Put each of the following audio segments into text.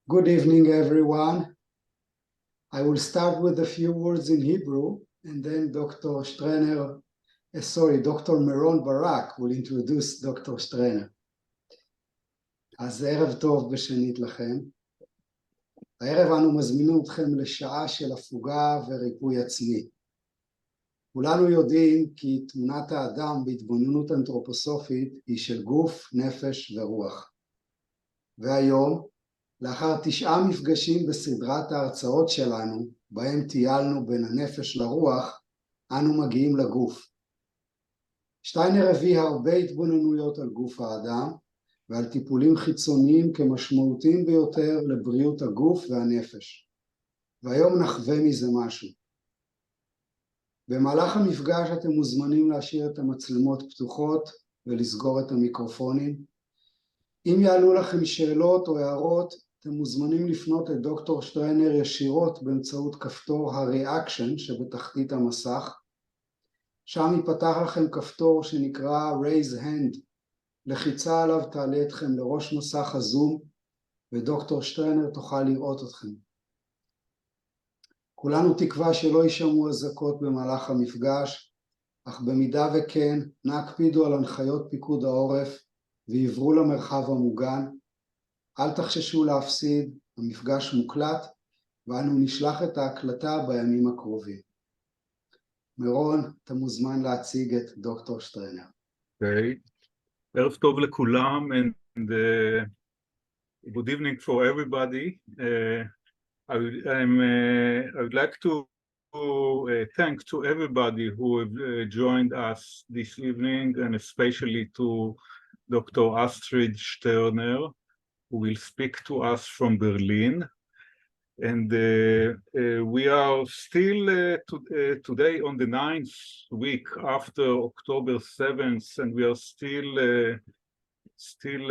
Good evening, everyone. I will start with a few words in Hebrew, and then Dr. Meron Barak will introduce Dr. שטרנר. אז ערב טוב בשנית לכם. הערב אנו מזמינים אתכם לשעה של הפוגה וריפוי עצמי. כולנו יודעים כי תמונת האדם בהתבוננות אנתרופוסופית היא של גוף, נפש ורוח. והיום, לאחר 9 מפגשים בסדרת ההרצאות שלנו, בהם טיילנו בין הנפש לרוח, אנו מגיעים לגוף. שטרנר הביא הרבה התבוננויות על גוף האדם, ועל טיפולים חיצוניים כמשמעותיים ביותר לבריאות הגוף והנפש. והיום נחווה מזה משהו. במהלך המפגש אתם מוזמנים להשאיר את המצלמות פתוחות ולסגור את המיקרופונים. אם יעלו לכם שאלות או הערות, אתם מוזמנים לפנות לדוקטור שטרנר ישירות באמצעות כפתור הריאקשן שבתחתית המסך. שם ייפתח לכם כפתור שנקרא Raise Hand. לחיצה עליו תעלה אתכם לראש מסך הזום, ודוקטור שטרנר תוכל לראות אתכם. כולנו תקווה שלא יישמעו אזעקות במהלך המפגש, אך במידה וכן, נא הקפידו על הנחיות פיקוד העורף, ועברו למרחב המוגן. אל תחששו להפסיד, המפגש מוקלט, ואנו נשלח את ההקלטה בימים הקרובים. מירון, אתה מוזמן להציג את דוקטור שטרנר. אוקיי. ערב טוב לכולם, and good evening for everybody. I would like to thank to everybody who have joined us this evening, and especially to Dr. Asterid Shternner, who will speak to us from Berlin. And we are still today on the 9th week after October 7th, and we are still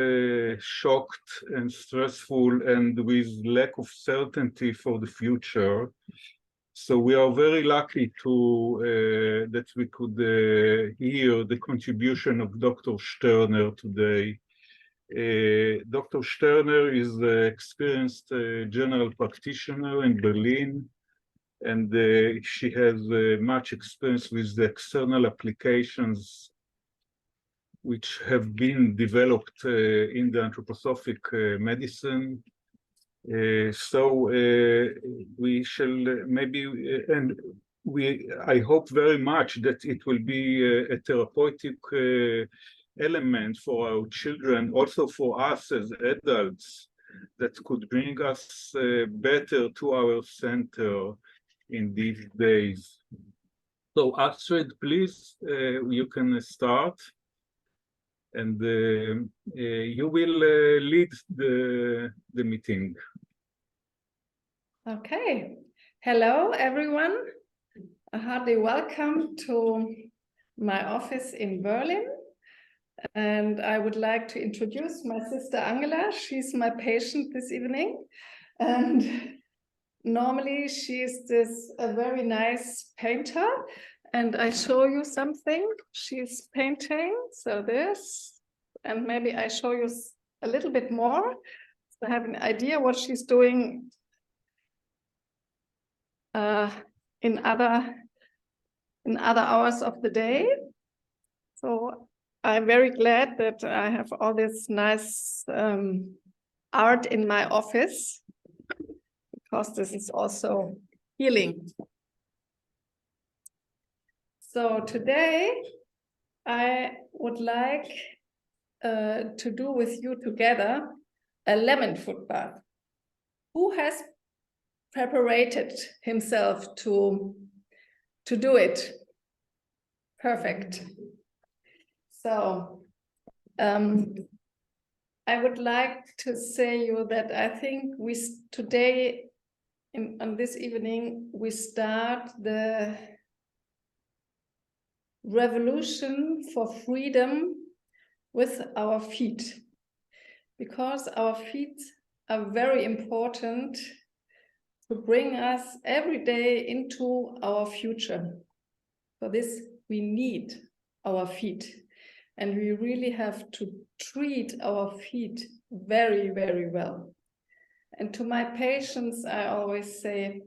shocked and stressful and with lack of certainty for the future. So we are very lucky that we could hear the contribution of Dr. Shternner today. Dr. Shternner is an experienced general practitioner in Berlin, and she has much experience with the external applications which have been developed in the anthroposophic medicine. So we shall I hope very much that it will be a therapeutic element for our children, also for us as adults, that could bring us better to our center in these days. So Astrid, please, you can start, and you will lead the meeting. Okay. Hello, everyone. A hearty welcome to my office in Berlin. And I would like to introduce my sister Angela. She's my patient this evening. And normally she's a very nice painter. And I show you something she's painting. So this, and maybe I show you a little bit more, so I have an idea what she's doing in other hours of the day. So I'm very glad that I have all this nice art in my office, because this is also healing. So today I would like to do with you together a lemon foot bath. Who has prepared himself to do it? Perfect. So I would like to say you that I think today on this evening we start the revolution for freedom with our feet, because our feet are very important to bring us every day into our future. For this we need our feet. And we really have to treat our feet very, very well. And to my patients, I always say,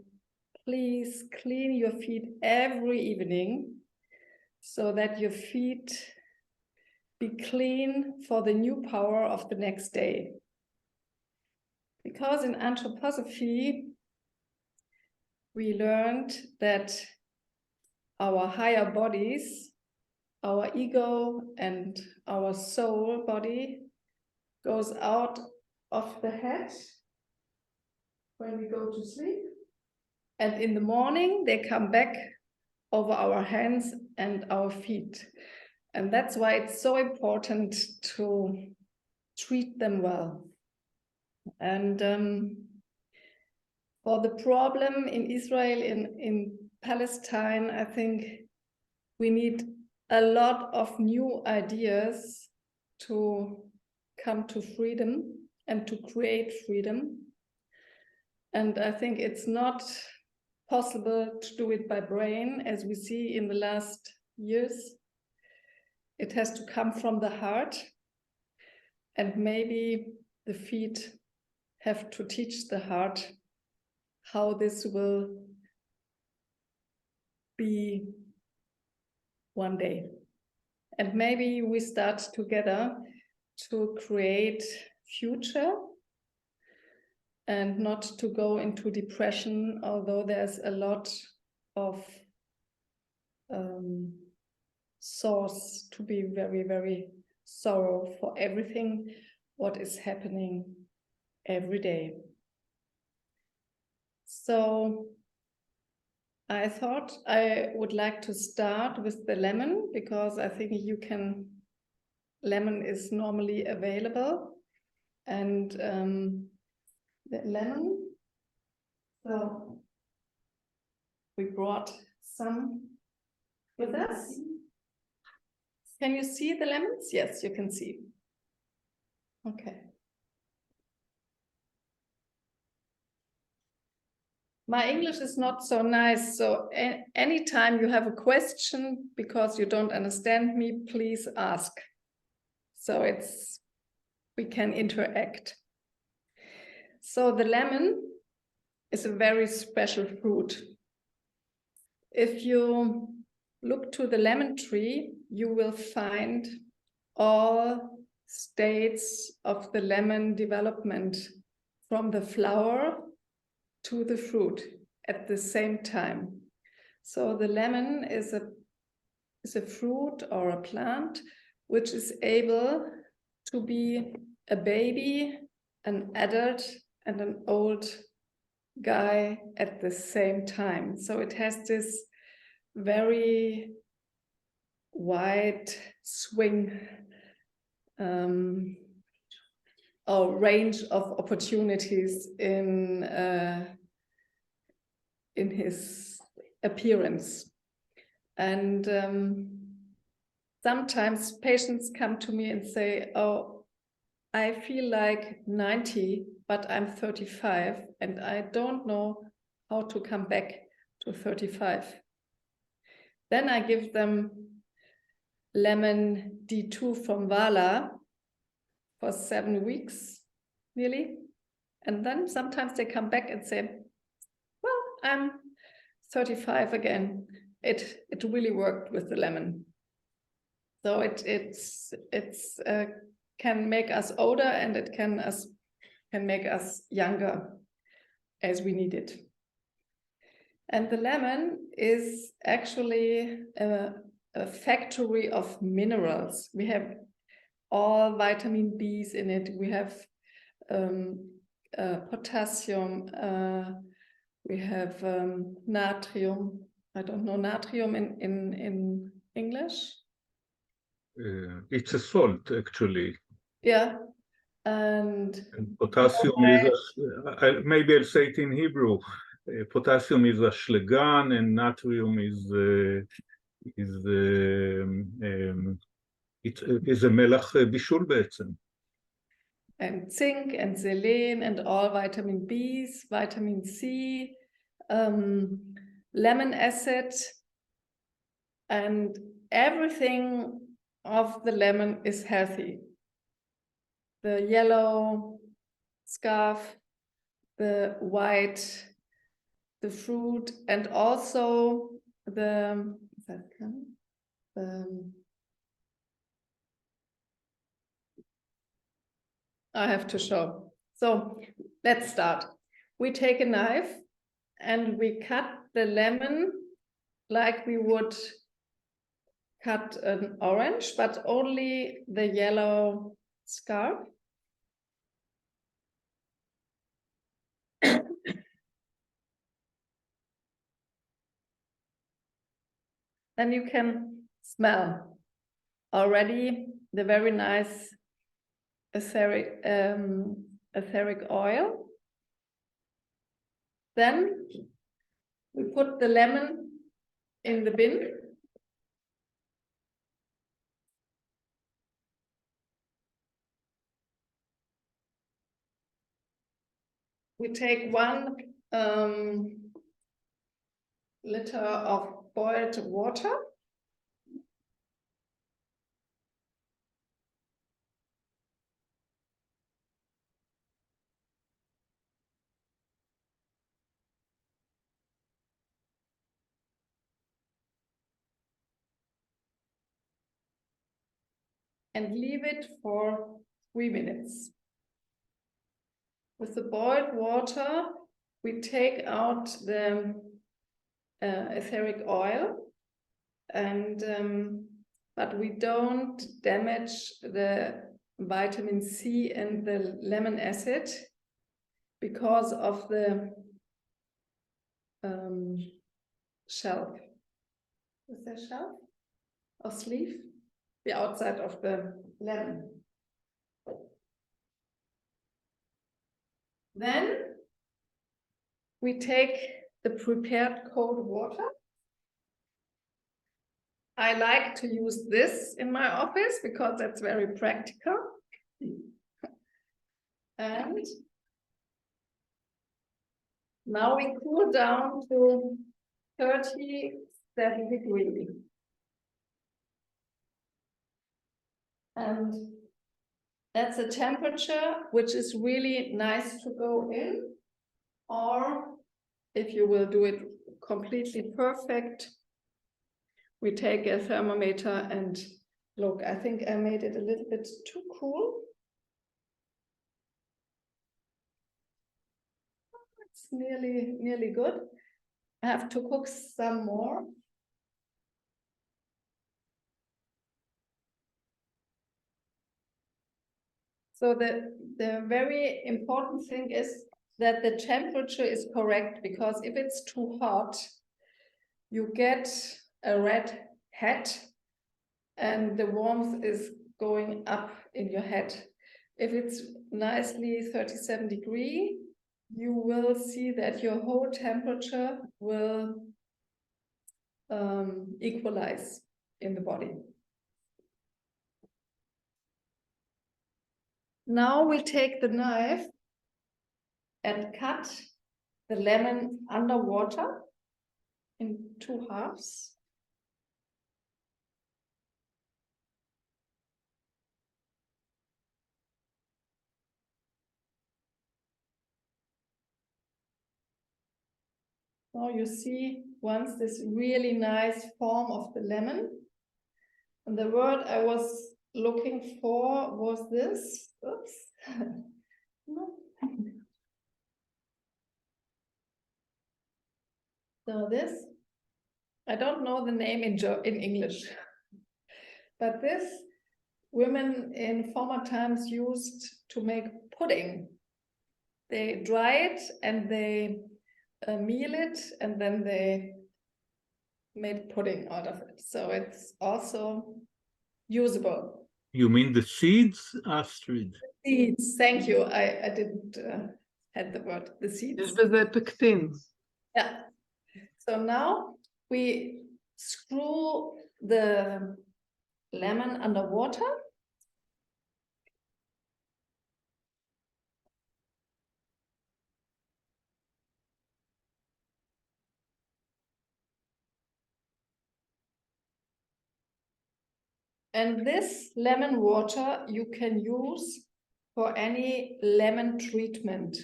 please clean your feet every evening so that your feet be clean for the new power of the next day. Because in Anthroposophy, we learned that our higher bodies, our ego and our soul body goes out of the head when we go to sleep. And in the morning, they come back over our hands and our feet. And that's why it's so important to treat them well. And for the problem in Israel, in Palestine, I think we need a lot of new ideas to come to freedom and to create freedom. And I think it's not possible to do it by brain, as we see in the last years. It has to come from the heart, and maybe the feet have to teach the heart how this will be one day. And maybe we start together to create future and not to go into depression, although there's a lot of source to be very, very sorrow for everything what is happening every day. So I thought I would like to start with the lemon, because I think lemon is normally available, and the lemon, so we brought some with us. Can you see the lemons? Yes, you can see. Okay. My English is not so nice, so anytime you have a question because you don't understand me, please ask. So we can interact. So the lemon is a very special fruit. If you look to the lemon tree, you will find all states of the lemon development, from the flower to the fruit at the same time. So the lemon is a fruit or a plant which is able to be a baby, an adult, and an old guy at the same time. So it has this very wide swing or range of opportunities in his appearance. And sometimes patients come to me and say, oh, I feel like 90, but I'm 35 and I don't know how to come back to 35. Then I give them lemon D2 from Vala for 7 weeks, nearly. And then sometimes they come back and say, well, I'm 35 again. It really worked with the lemon. So it can make us older, and it can make us younger as we need it. And the lemon is actually a factory of minerals. We have all vitamin B's in it. We have potassium. We have natrium. I don't know natrium in English. It's a salt, actually. Yeah. And potassium is, maybe I'll say it in Hebrew. Potassium is ashlegan, and natrium is a מלח בישול בעצם. And zinc and selene and all vitamin B's, vitamin C, lemon acid, and everything of the lemon is healthy. The yellow scarf the white, the fruit, and also the I have to show. So let's start. We take a knife and we cut the lemon like we would cut an orange, but only the yellow scarf. Then you can smell already the very nice etheric oil. Then we put the lemon in the bin. We take 1 liter of boiled water. And leave it for 3 minutes. With the boiled water, we take out the etheric oil, and but we don't damage the vitamin C and the lemon acid because of the shelf. Is there shelf or sleeve? The outside of the lemon. Then we take the prepared cold water. I like to use this in my office because that's very practical. And now we cool down to 37 degrees. And that's a temperature which is really nice to go in, or if you will do it completely perfect, we take a thermometer and look. I think I made it a little bit too cool. It's nearly good. I have to cook some more. So the very important thing is that the temperature is correct, because if it's too hot, you get a red head and the warmth is going up in your head. If it's nicely 37 degrees, you will see that your whole temperature will equalize in the body. Now we take the knife and cut the lemon underwater in 2 halves. Now you see once this really nice form of the lemon. And the word I was looking for was this. Oops. So this, I don't know the name in English, but this women in former times used to make pudding. They dry it and they meal it, and then they made pudding out of it. So it's also usable. You mean the seeds, Astrid? Seeds, thank you. I didn't had the word, the seeds. יש בזה פקטין. Yeah. So now we screw the lemon underwater. And this lemon water you can use for any lemon treatment.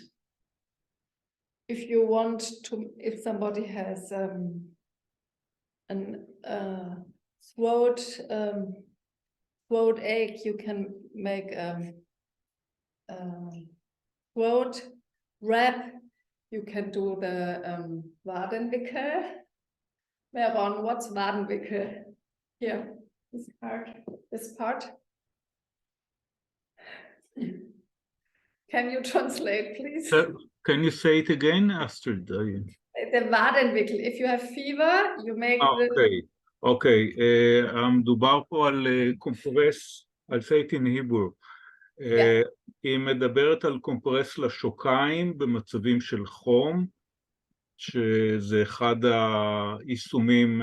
if you want to, if somebody has an throat ache, you can make throat wrap. You can do the Wadenwickel. Meron, what's Wadenwickel? Here, this part. Can you translate, please? Can you say it again, Astrid? The Wadenwickel. If you have fever, you make אוקיי, מדובר פה על קומפרס, I'll say it in Hebrew. היא מדברת על קומפרס לשוקיים במצבים של חום, שזה אחד היישומים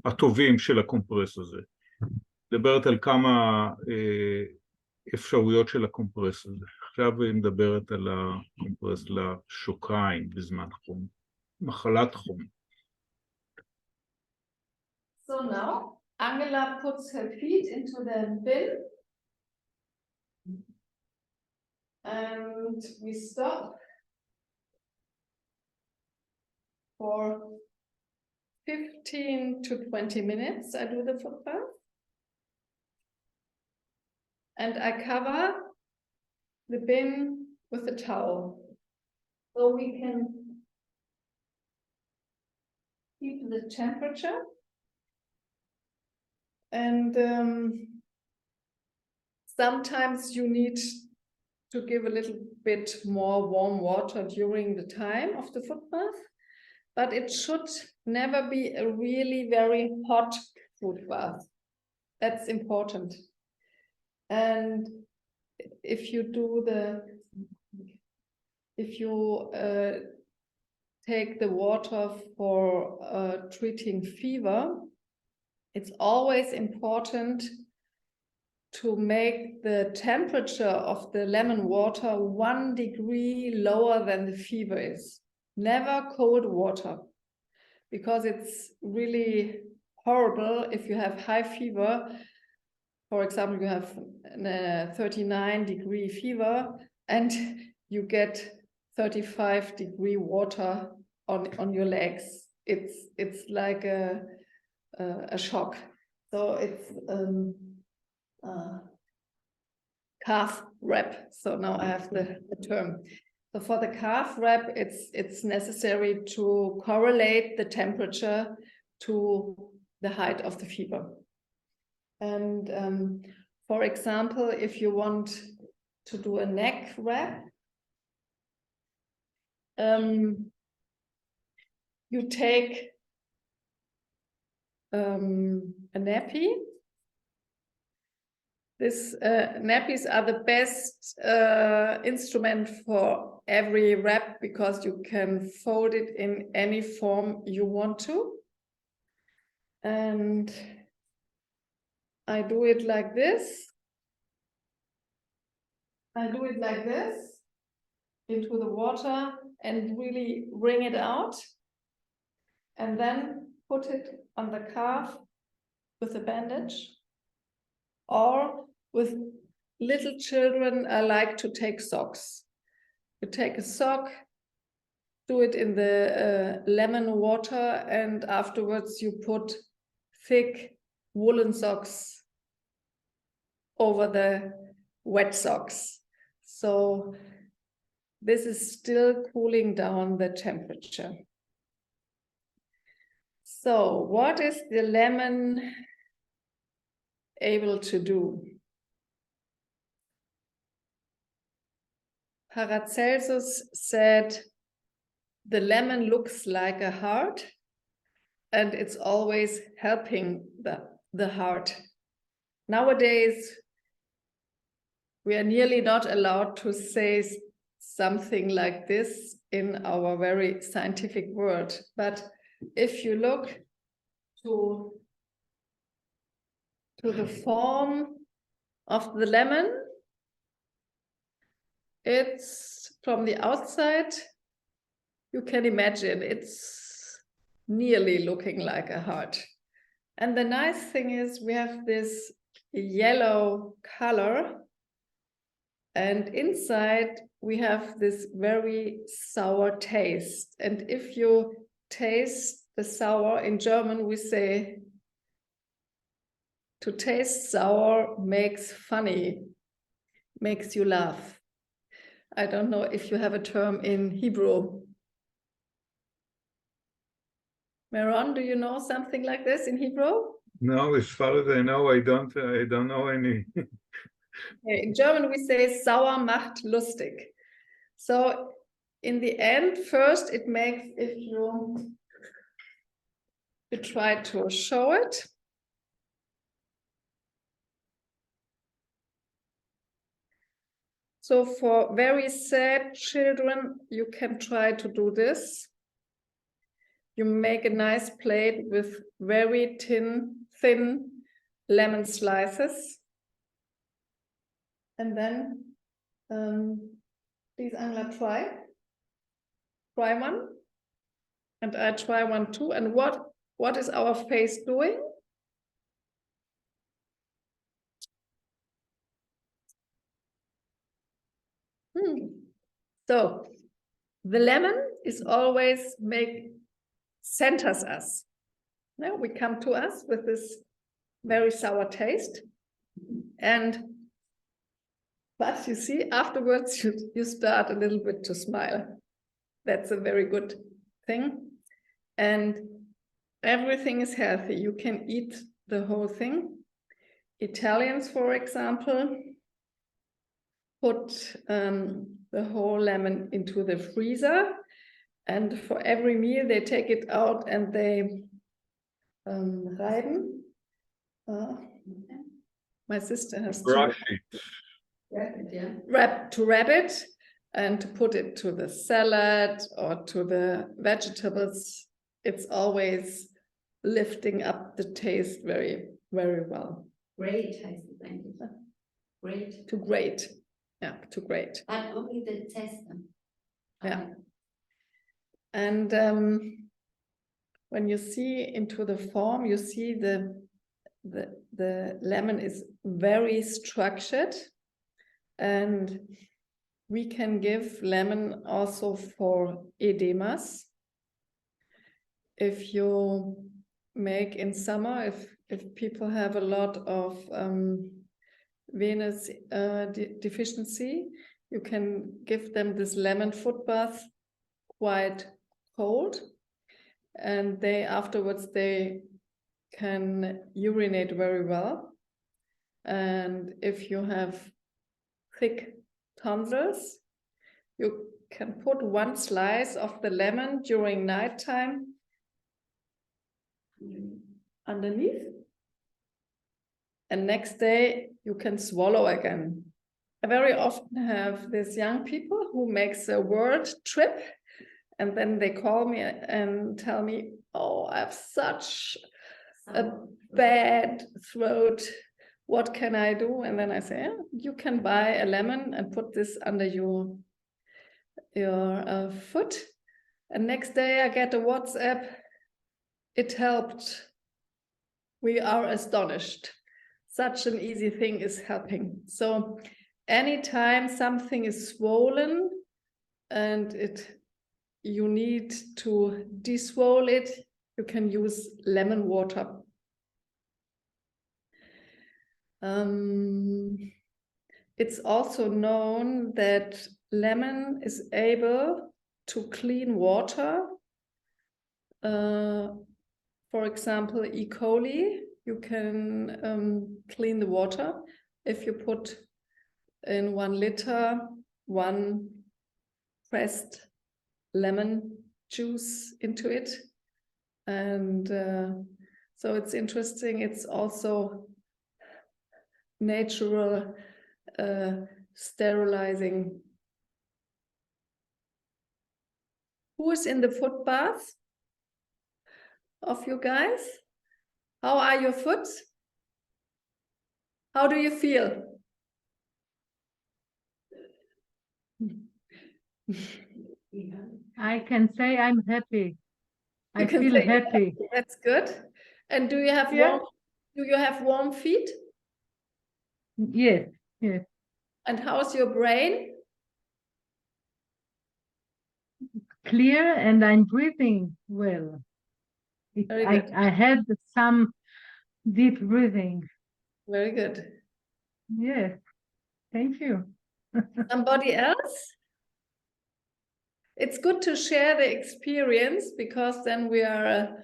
הטובים של הקומפרס הזה. מדברת על כמה אפשרויות של הקומפרס הזה. עכשיו היא מדברת על הקומפרס לשוקיים בזמן חום, מחלת חום. So now Angela puts her feet into the bin and we stop for 15 to 20 minutes. I do the Footbath and I cover the bin with a towel so we can keep the temperature. And sometimes you need to give a little bit more warm water during the time of the Footbath, but it should never be a really very hot Footbath. That's important. And if you take the water for treating fever, it's always important to make the temperature of the lemon water 1 degree lower than the fever is. Never cold water, because it's really horrible if you have high fever. For example, you have a 39-degree fever and you get 35-degree water on your legs. It's like a shock. So it's calf wrap. So now I have the term. So for the calf wrap, it's necessary to correlate the temperature to the height of the fever. And for example, if you want to do a neck wrap, you take a nappy. These nappies are the best instrument for every wrap because you can fold it in any form you want to. And I do it like this. I do it like this into the water and really wring it out. And then put it on the calf with a bandage. Or with little children, I like to take socks. You take a sock, do it in the lemon water, and afterwards you put thick woolen socks over the wet socks. So this is still cooling down the temperature. So what is the lemon able to do? Paracelsus said the lemon looks like a heart and it's always helping the heart. Nowadays, we are nearly not allowed to say something like this in our very scientific world. But if you look to the form of the lemon, it's from the outside, you can imagine it's nearly looking like a heart. And the nice thing is we have this yellow color, and inside we have this very sour taste. And if you taste the sour, in German we say, to taste sour makes funny, makes you laugh. I don't know if you have a term in Hebrew. Meron, do you know something like this in Hebrew? No, as far as I know, I don't know any. In German, we say sauer macht lustig. So in the end, first it makes, if you try to show it. So for very sad children, you can try to do this. You make a nice plate with very thin lemon slices. And then, please, Angela, try one. And I try one too. And what is our face doing? So the lemon is always centers us. Now we come to us with this very sour taste. But you see, afterwards you start a little bit to smile. That's a very good thing. And everything is healthy. You can eat the whole thing. Italians, for example, put the whole lemon into the freezer, and for every meal they take it out and they reiben. My sister has Brush it. Wrap it and to put it to the salad or to the vegetables. It's always lifting up the taste very, very well. Great taste, thank you. Great. To grate. Yeah, to grate. But only the taste. Yeah. And when you see into the form, you see the lemon is very structured, and we can give lemon also for edemas. If you make in summer, if people have a lot of venous deficiency, you can give them this lemon foot bath quite cold, and afterwards they can urinate very well. And if you have thick tonsils, you can put one slice of the lemon during nighttime underneath, and next day you can swallow again. I very often have these young people who makes a world trip, and then they call me and tell me, oh, I have such a bad throat, what can I do? And then I say, yeah, you can buy a lemon and put this under your foot. And next day I get a WhatsApp, it helped. We are astonished. Such an easy thing is helping. So anytime something is swollen and you need to deswole it, you can use lemon water. It's also known that lemon is able to clean water. For example, E. coli, you can clean the water if you put in 1 liter 1 pressed lemon juice into it. And so it's interesting. It's also natural sterilizing. Who is in the foot bath of you guys? How are your foot? How do you feel? I can say I'm happy. I can feel say happy. That's good. And do you have warm feet? Yes, yes. And how's your brain? clear and I'm breathing well. Very good. I had some deep breathing. Very good. Yes, thank you. Somebody else? It's good to share the experience because then we are a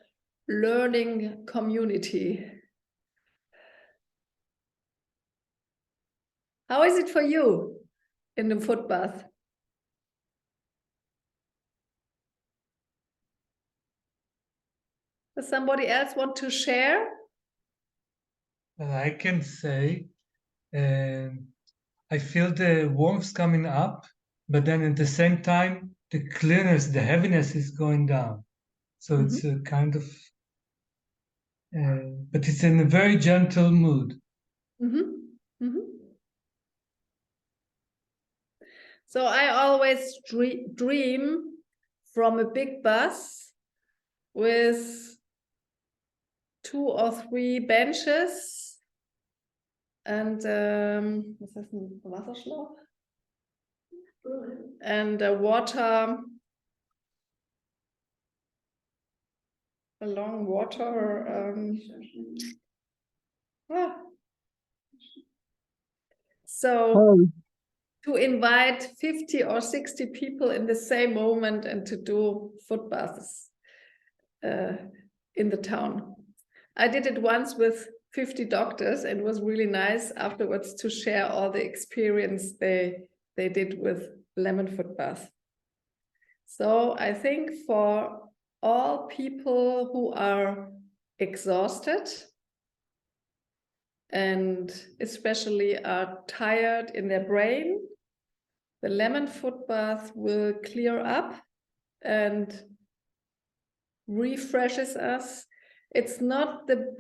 learning community. How is it for you in the Footbath? Does somebody else want to share? I can say I feel the warmth coming up, but then at the same time, the clearness, the heaviness is going down. So it's a kind of, but it's in a very gentle mood. So I always dream from a big bus with 2 or 3 benches and was heißt ein Wasserschlauch? And a long water. So to invite 50 or 60 people in the same moment and to do foot baths in the town. I did it once with 50 doctors and it was really nice afterwards to share all the experience they did with lemon foot bath. So I think for all people who are exhausted and especially are tired in their brain, the lemon foot bath will clear up and refreshes us. It's not the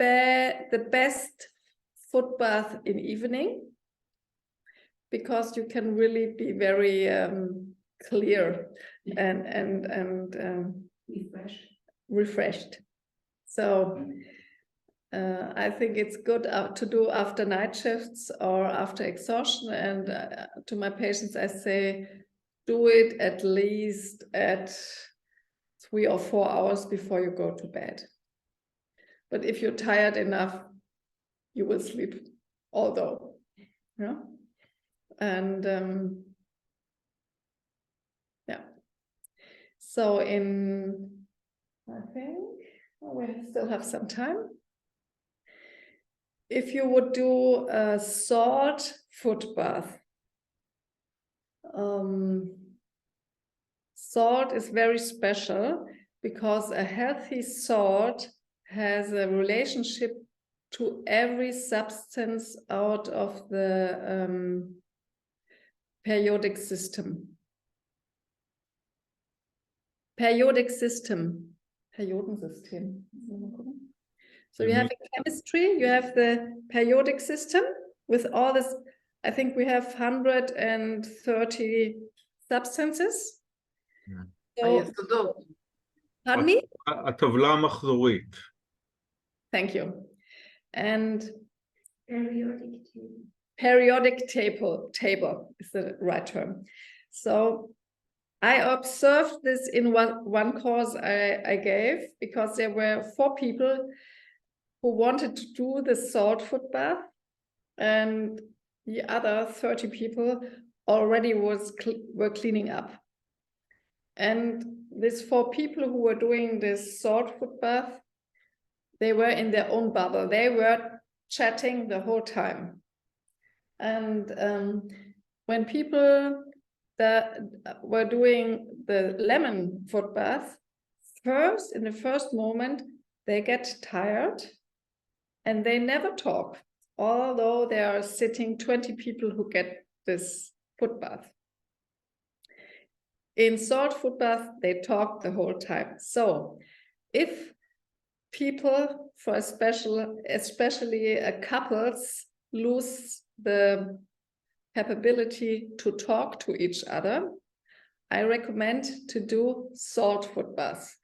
best foot bath in evening because you can really be very clear and refreshed. So I think it's good to do after night shifts or after exhaustion. And to my patients, I say, do it at least at 3 or 4 hours before you go to bed. But if you're tired enough, you will sleep, although, yeah. And yeah. So I think we still have some time. If you would do a salt foot bath, salt is very special because a healthy salt has a relationship to every substance out of the periodic system. Periodensystem. So you have in chemistry, you have the periodic system with all this, I think we have 130 substances. So, pardon me? הטבלה המחזורית. Thank you. And periodic table is the right term. So I observed this in one course I gave because there were 4 people who wanted to do the salt foot bath and the other 30 people already were cleaning up. And these 4 people who were doing this salt foot bath, they were in their own bubble. They were chatting the whole time. And when people that were doing the lemon foot bath, in the first moment, they get tired and they never talk, although there are sitting 20 people who get this foot bath. In salt foot bath, they talk the whole time. So if people, for especially couples, lose the capability to talk to each other, I recommend to do salt foot baths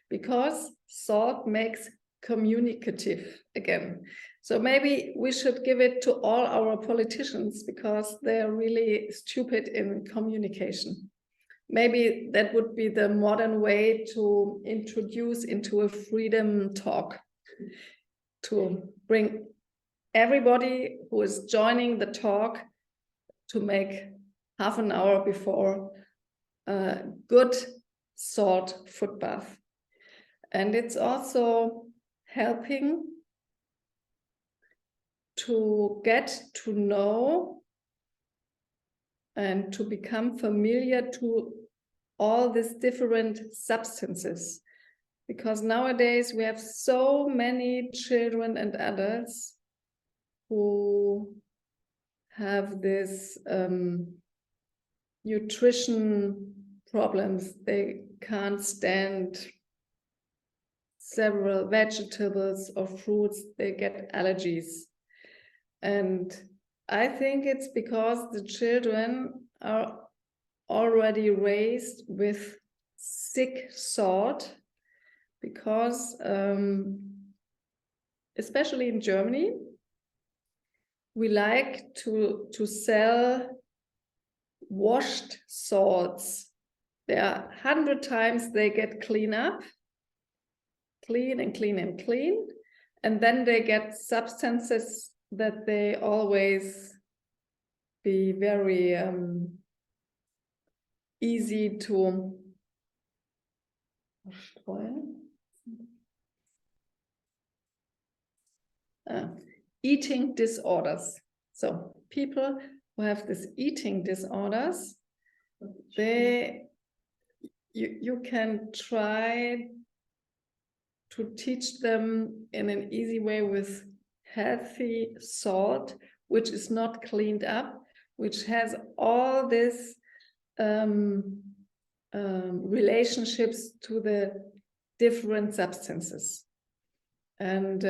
because salt makes communicative again. So maybe we should give it to all our politicians because they're really stupid in communication. maybe that would be the modern way to introduce into a freedom talk, to bring everybody who is joining the talk to make half an hour before a good salt foot bath. And it's also helping to get to know and to become familiar to all these different substances. Because nowadays we have so many children and adults who have this nutrition problems. They can't stand several vegetables or fruits. They get allergies. And I think it's because the children are already raised with sick salt, because especially in Germany, we like to sell washed salts. There are 100 times they get clean and clean and clean, and then they get substances that they always be very easy to eating disorders. So people who have this eating disorders, you can try to teach them in an easy way with healthy salt, which is not cleaned up, which has all these relationships to the different substances. And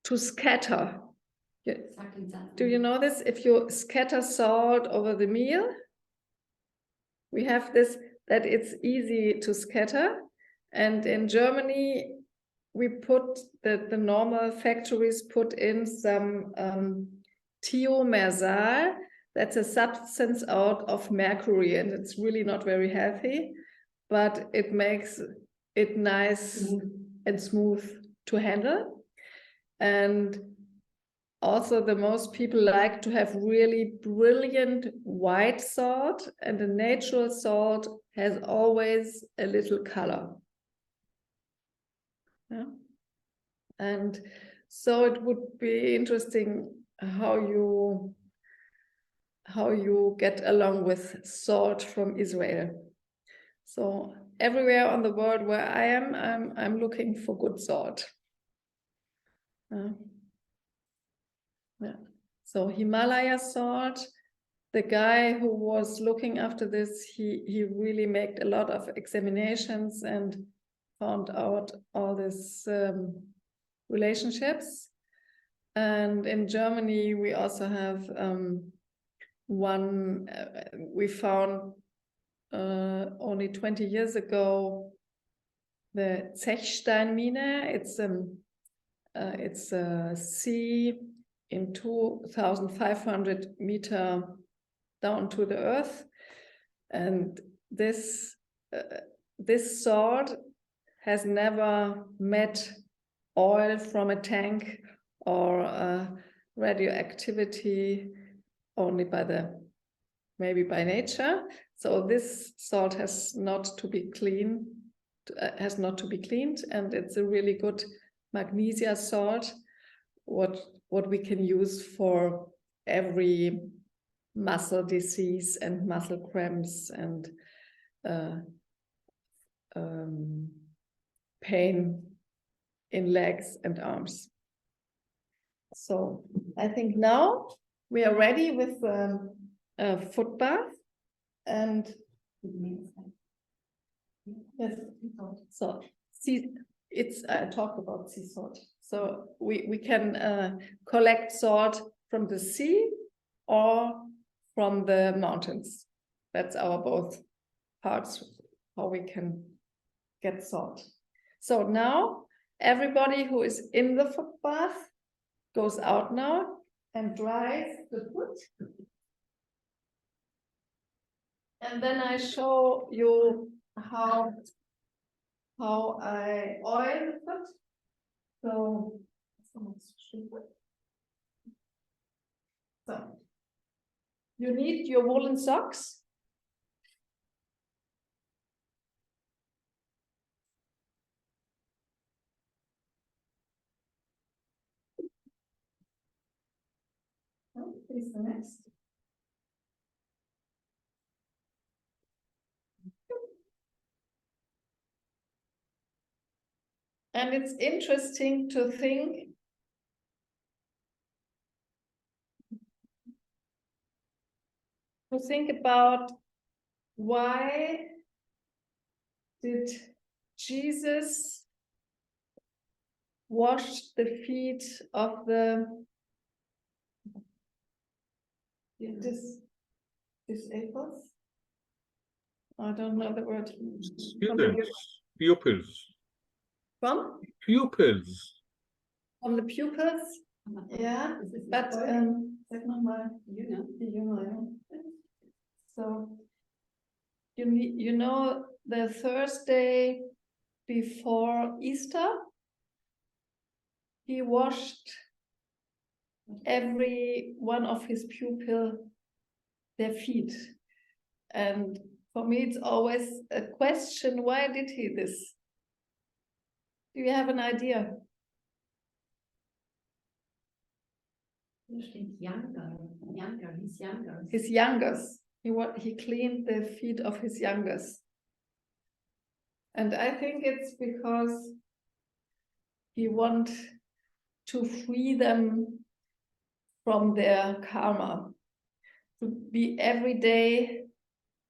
to scatter. Do you know this? If you scatter salt over the meal, we have this, that it's easy to scatter. And in Germany, we put the normal factories put in some thiomersal. That's a substance out of mercury, and it's really not very healthy, but it makes it nice and smooth to handle. And also the most people like to have really brilliant white salt, and the natural salt has always a little color. Yeah. And so it would be interesting how you get along with salt from Israel. So everywhere on the world where I am, I'm looking for good salt. Yeah. So Himalaya salt, the guy who was looking after this, he really made a lot of examinations and found out all these relationships. And in Germany, we also have one, we found only 20 years ago, the Zechsteinmine. It's a sea in 2,500 meters down to the earth. And this salt has never met oil from a tank or radioactivity, only maybe by nature. So this salt has not to be cleaned, and it's a really good magnesia salt, what we can use for every muscle disease and muscle cramps and pain in legs and arms. So I think now we are ready with a foot bath, and yes, so I talked about sea salt. So we can collect salt from the sea or from the mountains. That's our both parts, how we can get salt. So now everybody who is in the foot bath goes out now and dries the foot. And then I show you how I oil the foot. So you need your woolen socks. Please the next. And it's interesting to think about why did Jesus wash the feet of the disabled? I don't know the word. Students, pupils. From? Pupils. From the pupils? Yeah, but sag noch mal, die Jünger. So you know the Thursday before Easter, he washed every one of his pupils their feet, and for me it's always a question, why did he this? Do you have an idea? His youngers. He cleaned the feet of his youngers. And I think it's because he wants to free them from their karma, to be every day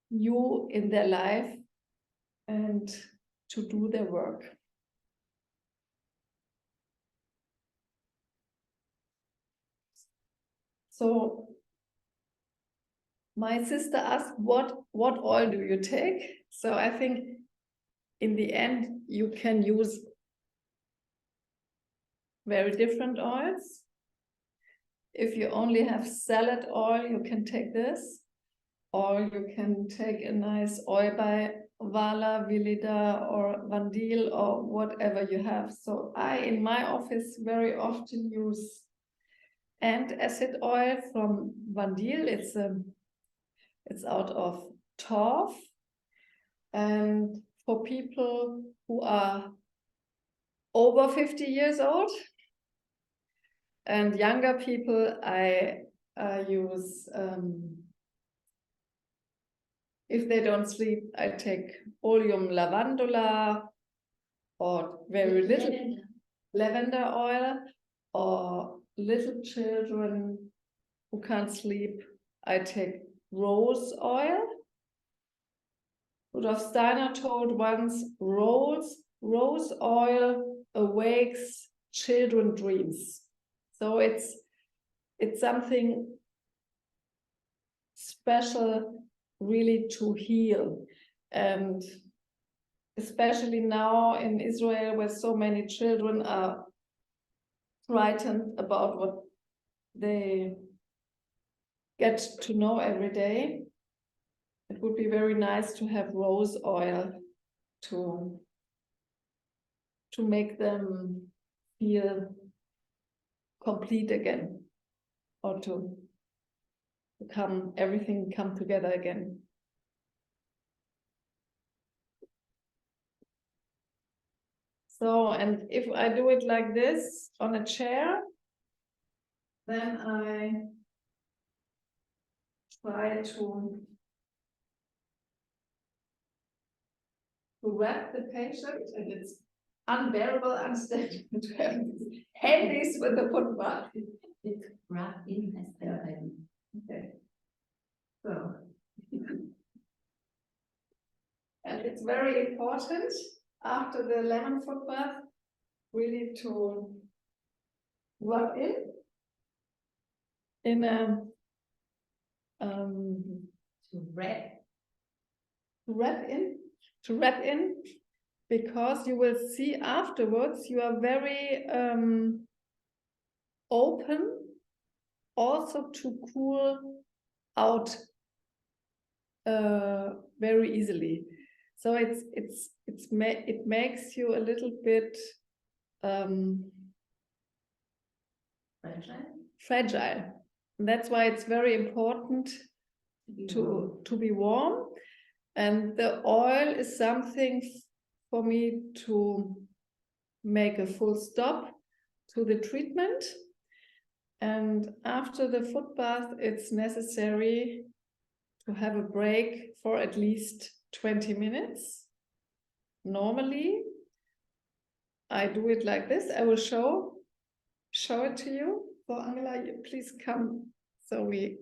new in their life and to do their work. So my sister asked, what oil do you take? So I think in the end, you can use very different oils. If you only have salad oil, you can take this, or you can take a nice oil by Vala, Vilida, or Vandil, or whatever you have. So I, in my office, very often use antacid oil from Vandil. It's out of torf, and for people who are over 50 years old and younger people, I use, if they don't sleep, I take Oleum lavandula or very little lavender oil, or little children who can't sleep, I take rose oil. Rudolf Steiner told once, rose oil awakes children's dreams. So it's something special really to heal. And especially now in Israel, where so many children are frightened about what they get to know every day, it would be very nice to have rose oil to make them feel complete again, or to everything come together again. So, and if I do it like this on a chair, then I try to wrap the patient, and it's unbearable, unstable to have these handies with the footbath. Wrap in as the Okay. So, and it's very important after the lemon footbath really to rub in a to wrap in, because you will see afterwards you are very open also to cool out very easily. So it makes you a little bit fragile. And that's why it's very important to be warm. And the oil is something for me to make a full stop to the treatment. And after the foot bath, it's necessary to have a break for at least 20 minutes. Normally, I do it like this. I will show it to you. So Angela, please come. So we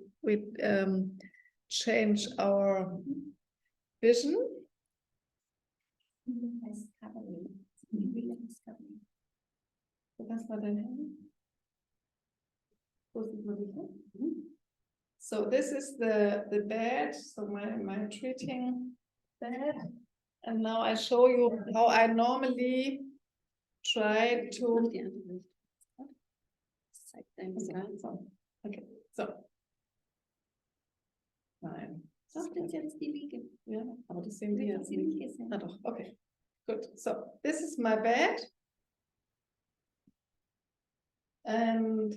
change our vision. So this is the bed, so my treating bed. And now I show you how I normally try to... Okay, so. Nein. Doch, das ist jetzt die Liege. Ja, aber das sehen wir jetzt Die nicht. Liege sehen. Ah, doch, okay. Good. So this is my bed. And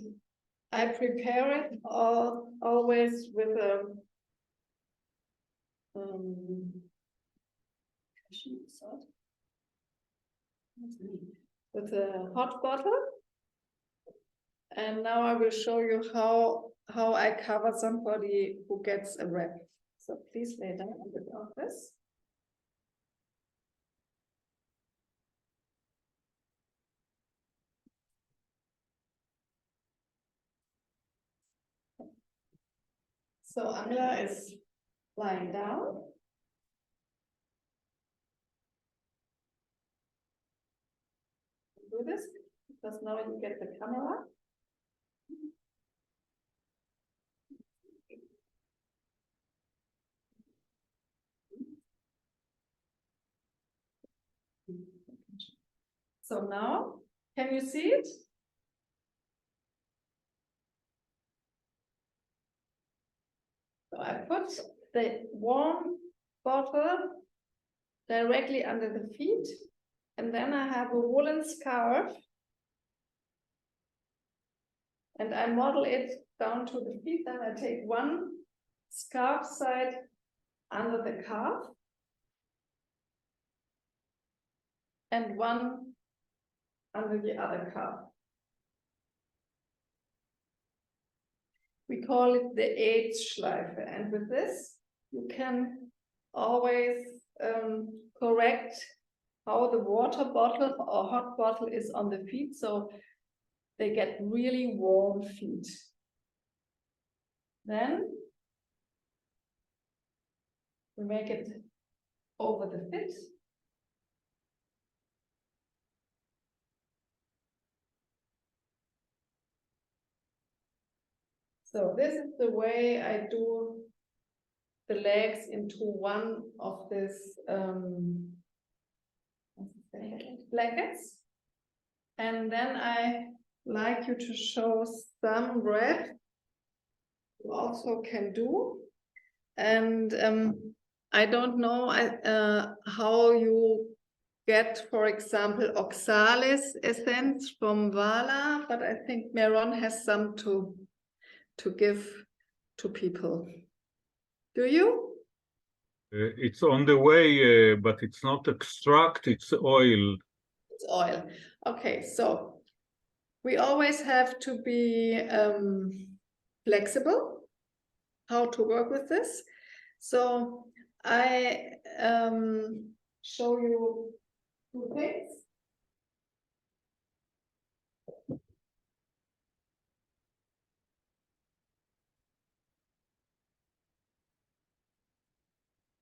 I prepare it always with a hot bottle. And now I will show you how I cover somebody who gets a wrap. So please lay down without this. So Angela is lying down. Do this because now you get the camera. So now, can you see it? So I put the warm bottle directly under the feet, and then I have a woolen scarf, and I model it down to the feet. Then I take one scarf side under the calf, and one under the other calf. We call it the Schleife, and with this you can always correct how the water bottle or hot bottle is on the feet, so they get really warm feet. Then we make it over the fit. So this is the way I do the legs into one of these blankets. And then I like you to show some wrap you also can do. And I don't know how you get, for example, oxalis essence from Vala, but I think Meron has some to give to people. Do you? It's on the way, but it's not extract, it's oil. It's oil. Okay, so we always have to be flexible how to work with this. So I show you two things.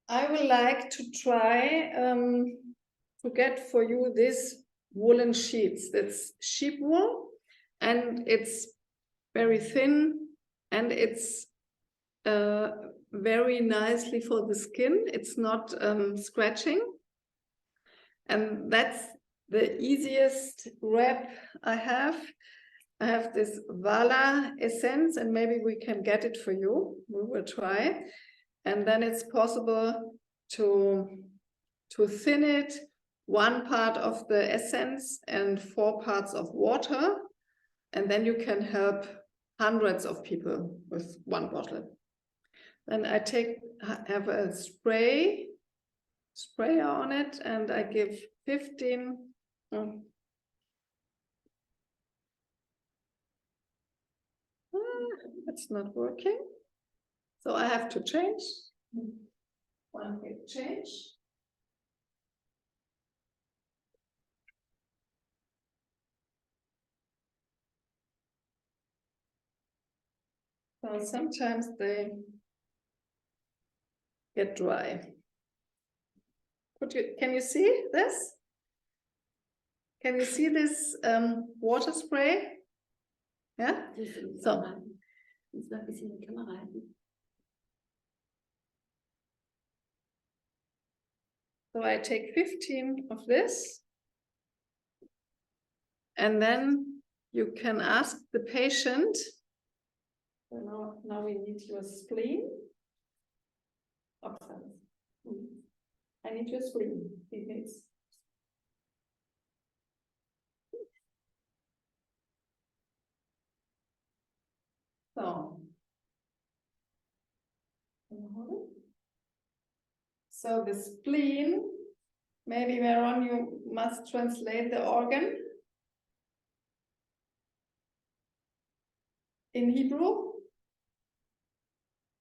I would like to try to get for you this woolen sheets. That's sheep wool, and it's very thin, and it's very nicely for the skin. It's not scratching, and that's the easiest wrap I have. I have this Vala essence, and maybe we can get it for you. We will try. And then it's possible to thin it, 1 part of the essence and 4 parts of water. And then you can help hundreds of people with 1 bottle. Then I have a sprayer on it, and I give 15. It's not working. So I have to change. 1 quick change. So sometimes they get dry. Can you see this? Can you see this water spray? Yeah? So. So I take 15 of this, and then you can ask the patient. So now we need your spleen. I need your spleen. So the spleen, maybe Meron, you must translate the organ in Hebrew.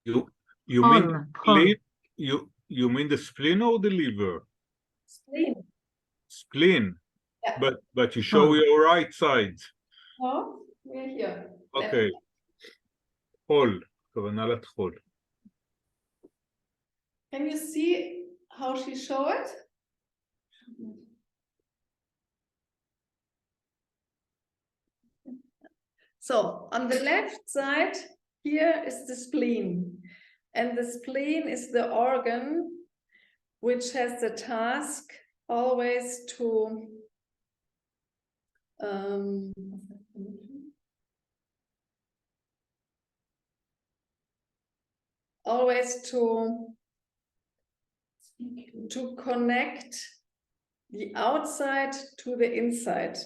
You mean spleen? You mean the spleen or the liver? Spleen. Spleen. Yeah. But you show your right side. Oh, we're here. Okay. חול, כוונה לטחול. Can you see how she show it? So on the left side, here is the spleen. And the spleen is the organ which has the task always to connect the outside to the inside.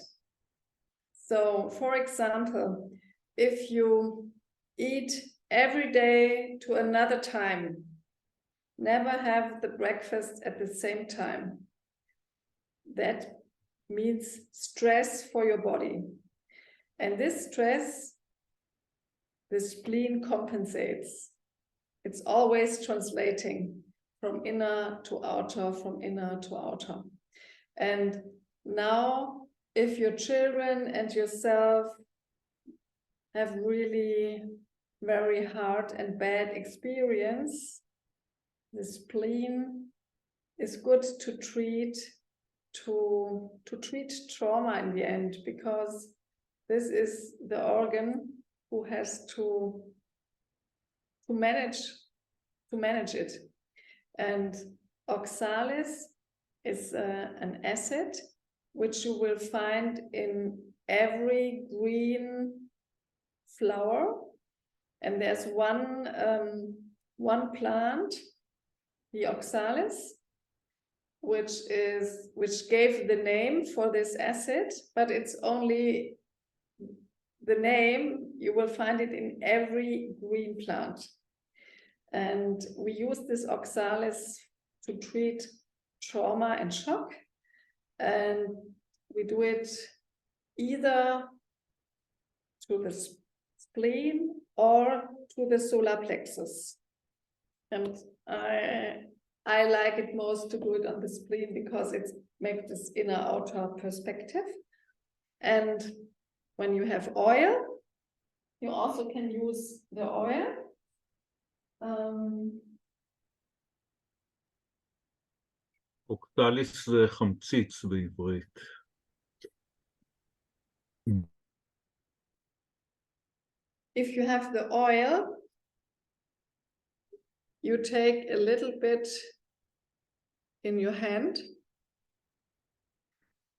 So, for example, if you eat every day to another time, never have the breakfast at the same time, that means stress for your body. And this stress, the spleen compensates. It's always translating from inner to outer, from inner to outer. And now, if your children and yourself have really very hard and bad experience, the spleen is good to treat trauma in the end, because this is the organ who has to manage it. And oxalis is an acid which you will find in every green flower, and there's one plant, the oxalis, which gave the name for this acid, but it's only the name. You will find it in every green plant, and we use this oxalis to treat trauma and shock. And we do it either to the spleen or to the solar plexus. And I like it most to do it on the spleen because it makes this inner outer perspective. And when you have oil, you also can use the oil. אוקטליס זה חמציץ בעברית. If you have the oil, you take a little bit in your hand,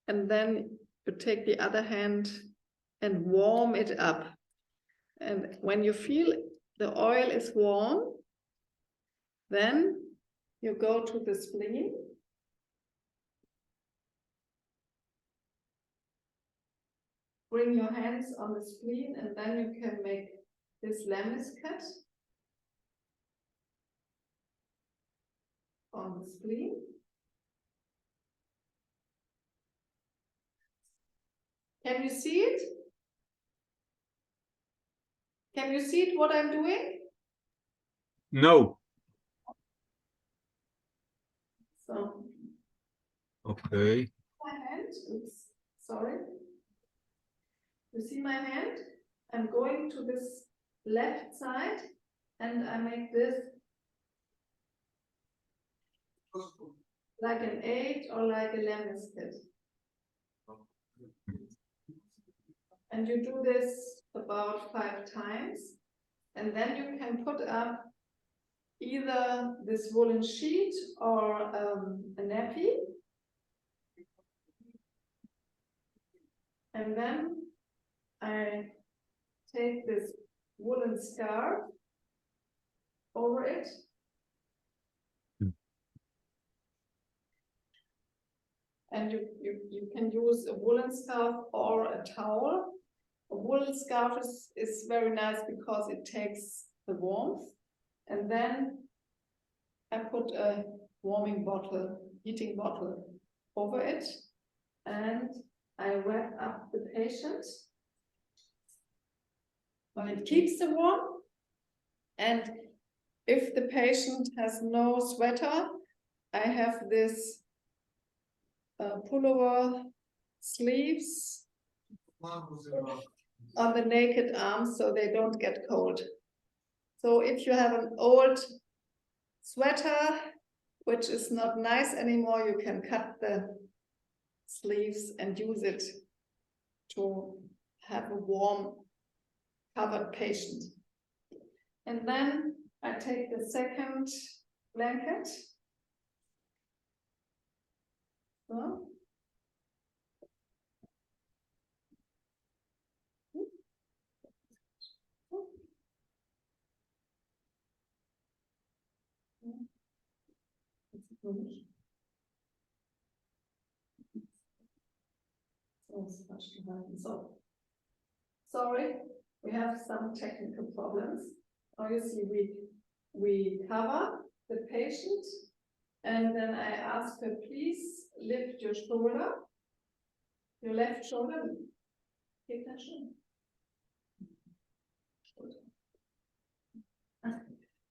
and then you take the other hand and warm it up. And when you feel the oil is warm, then you go to the spleen. Bring your hands on the spleen, and then you can make this lemnis cut on the spleen. Can you see it? Can you see it, what I'm doing? No. So, Okay. my hand, oops, sorry. You see my hand? I'm going to this left side and I make this like an 8 or like a lemnis cut. And you do this about 5 times, and then you can put up either this woolen sheet or a nappy. And then I take this woolen scarf over it. And you can use a woolen scarf or a towel. A woolen scarf is very nice because it takes the warmth. And then I put a warming bottle, heating bottle over it. And I wrap up the patient. But it keeps the warmth. And if the patient has no sweater, I have this pullover sleeves on the naked arms so they don't get cold. So if you have an old sweater which is not nice anymore, you can cut the sleeves and use it to have a warm covered patient. And then I take the second blanket. So. So, sorry, we have some technical problems. Now you see we cover the patient, and then I ask her, please lift your shoulder, your left shoulder.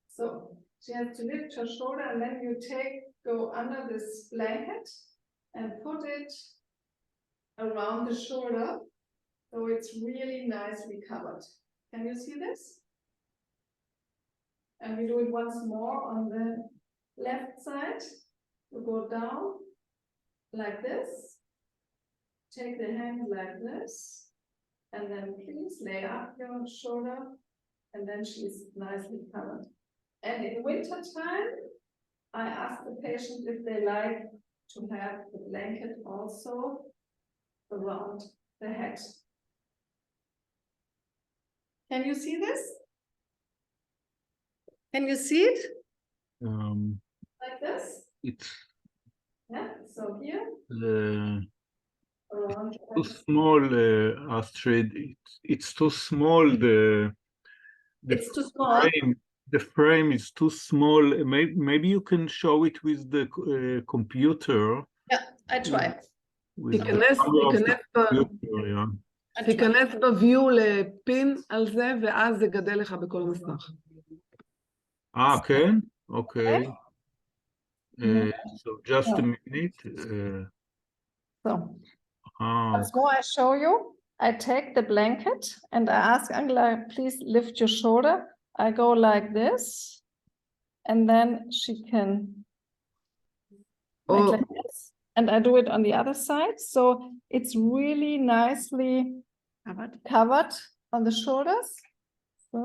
So she has to lift her shoulder, and then you go under this blanket and put it around the shoulder, so it's really nicely covered. Can you see this? And we do it once more on the left side. You go down like this, take the hand like this, and then please lay up your shoulder, and then she's nicely covered. And in winter time, I ask the patient if they like to have the blanket also around the head. Can you see this? Can you see it? Like this? It's Yeah, so here. Around too small, Astrid. It's too small. It's too small. The frame is too small. Maybe you can show it with the computer. Yeah, I try. תיכנס בוויו לפין על זה, ואז זה גדל לך בכל המסך. כן? אוקיי. So just a minute. So I show you. I take the blanket and I ask Angela, please lift your shoulder. I go like this, and then she can make like this. And I do it on the other side. So it's really nicely covered on the shoulders. So,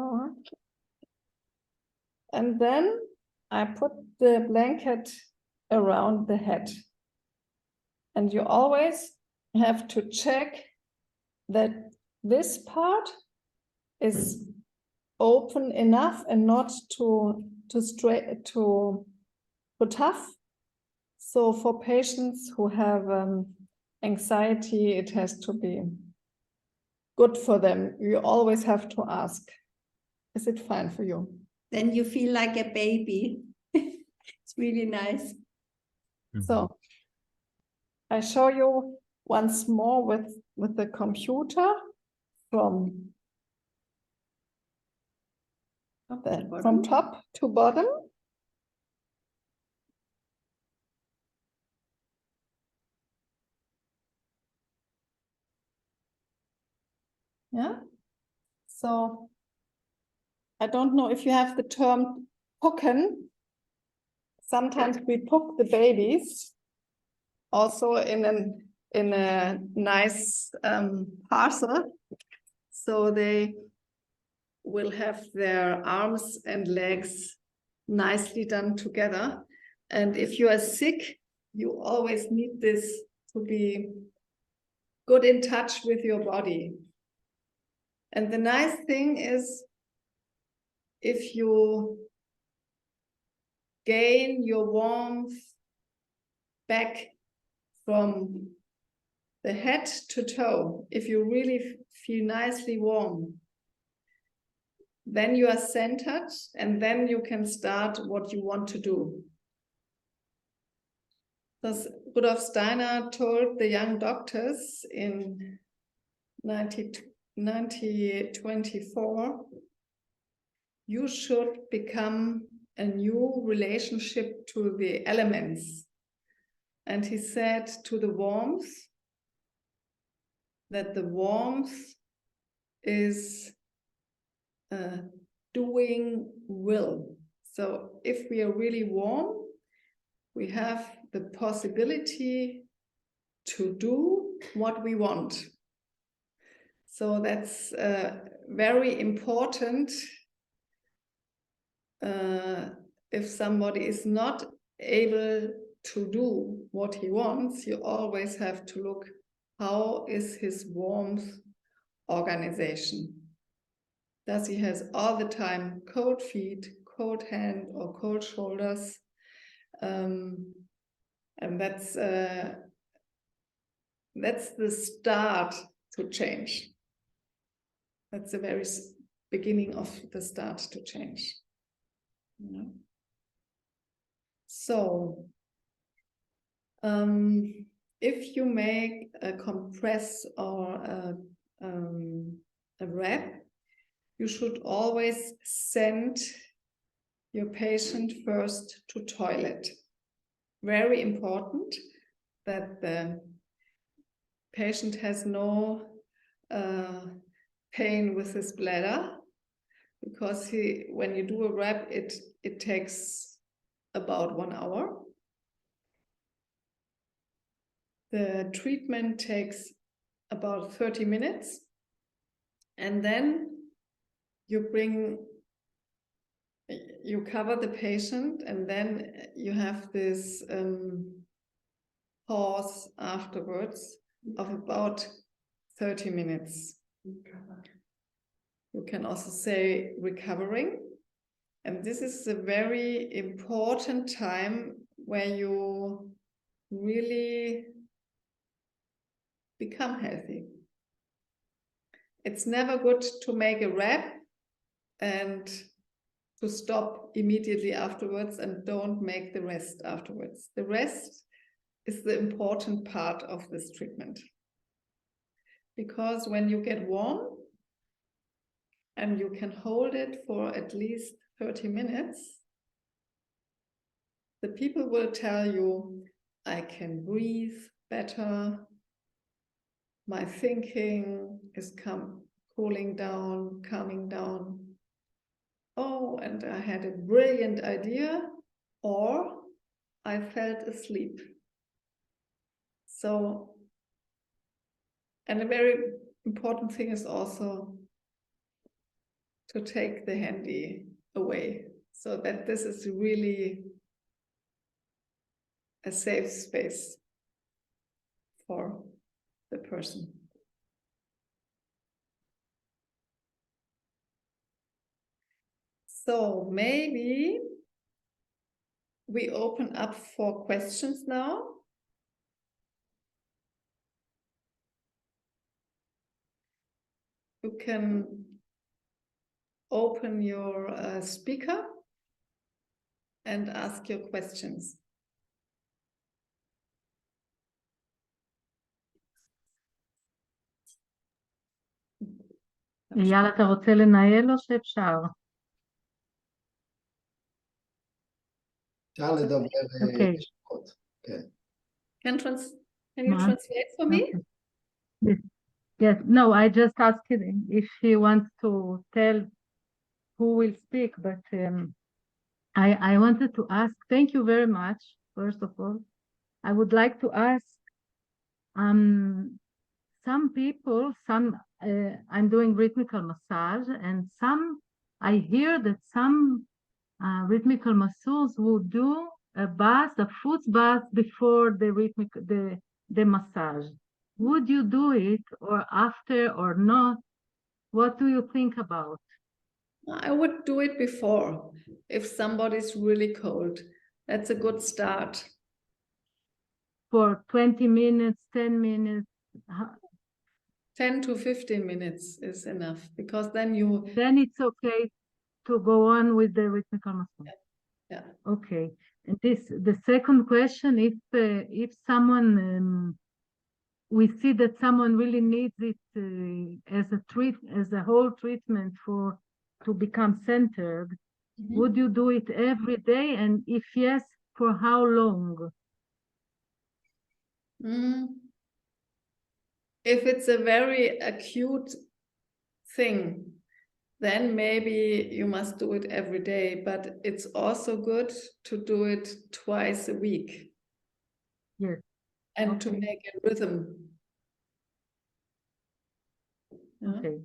and then I put the blanket around the head. And you always have to check that this part is open enough and not too tough. So for patients who have anxiety, it has to be good for them. You always have to ask, is it fine for you? Then you feel like a baby. It's really nice. So I show you once more with the computer from top to bottom. Yeah. So I don't know if you have the term pucken. Sometimes we puck the babies also in a nice parcel. So they will have their arms and legs nicely done together. And if you are sick, you always need this to be good in touch with your body. And the nice thing is, if you gain your warmth back from the head to toe, if you really feel nicely warm, then you are centered, and then you can start what you want to do. Thus, Rudolf Steiner told the young doctors in 1924, you should become a new relationship to the elements. And he said to the warmth, that the warmth is doing will. So if we are really warm, we have the possibility to do what we want. So that's very important. If somebody is not able to do what he wants, you always have to look, how is his warmth organization? Does he has all the time cold feet, cold hand, or cold shoulders? And that's the start to change. That's the very beginning of the start to change. Yeah. So, if you make a compress or a wrap, you should always send your patient first to toilet. Very important that the patient has no pain with his bladder, because when you do a wrap, it takes about 1 hour. The treatment takes about 30 minutes, and then you cover the patient, and then you have this pause afterwards of about 30 minutes. You can also say recovering. And this is a very important time where you really become healthy. It's never good to make a wrap and to stop immediately afterwards and don't make the rest afterwards. The rest is the important part of this treatment. Because when you get warm and you can hold it for at least 30 minutes, the people will tell you, I can breathe better, my thinking is cooling down, calming down. Oh, and I had a brilliant idea, or I felt asleep. So, and a very important thing is also to take the handy away, so that this is really a safe space for the person. So maybe we open up for questions now. You can open your speaker and ask your questions. אייל, אתה רוצה לנהל או שאפשר? אפשר לדבר אוקיי. בשפות, כן. Can you translate for me? Yes. Yes. No, I just asked him if he wants to tell who will speak, but I wanted to ask, thank you very much, first of all. I would like to ask, some people, I'm doing rhythmical massage, and I hear that some rhythmical masseurs will do a foot bath before the massage. Would you do it or after or not? What do you think about? I would do it before, if somebody's really cold. That's a good start. For 20 minutes, 10 minutes? 10 to 15 minutes is enough, because then it's okay to go on with the rhythmical massage. Yeah. Okay. And the second question, if someone we see that someone really needs it as a whole treatment to become centered, would you do it every day? And if yes, for how long? If it's a very acute thing, then maybe you must do it every day, but it's also good to do it twice a week. Yes. And to make a rhythm. Yeah. Okay.